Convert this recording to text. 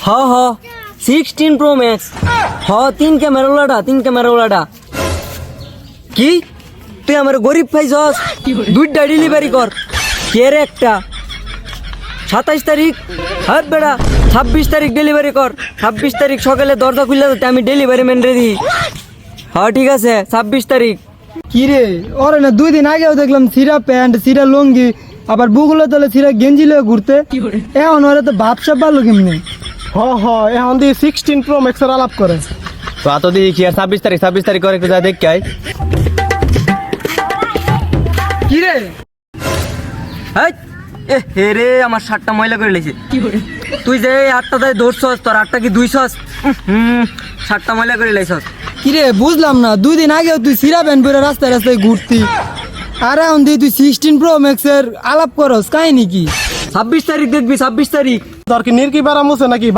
হ হ 16 Pro Max হ 3 ক্যামেরা ওলাটা কি তুই আমার গরিব পাইছস দুইটা ডেলিভারি কর কে রে একটা 27 তারিখ হাত বেড়া 26 তারিখ ডেলিভারি কর 26 তারিখ সকালে দরজা খুলে দিতে আমি ডেলিভারি ম্যান রেডি হ্যাঁ ঠিক আছে 26 তারিখ কি রে ওরে না 2 দিন আগেও দেখলাম সিরা প্যান্ট সিরা লুঙ্গি আবার বুগুলো তলে সিরা গেঞ্জি লয়ে ঘুরতে এখন ওরা তো ভাবসাব ভালো কেমনি এখন দিয়ে 16 Pro Max এর আলাপ করে। তো এত দিয়ে কি আর 26 তারিখ করে একটু যা দেখ আই। কি রে এই এ হে রে আমার শার্টটা ময়লা করে লেছে তুই যে আটটা দায় দৌড়ছস তোর আটটা কি দুইছস শার্টটা ময়লা করে লেছস কি রে বুঝলাম না 2 দিন আগেও তুই সিরা প্যান্ট পরে রাস্তায় রাস্তায় ঘুরতি আর এখন দিয়ে তুই 16 Pro Max এর আলাপ করস কাহিনী কি 26 তারিখ দেখবি 26 তারিখ তোর কি নির্কি বেড়ামুছে নাকি?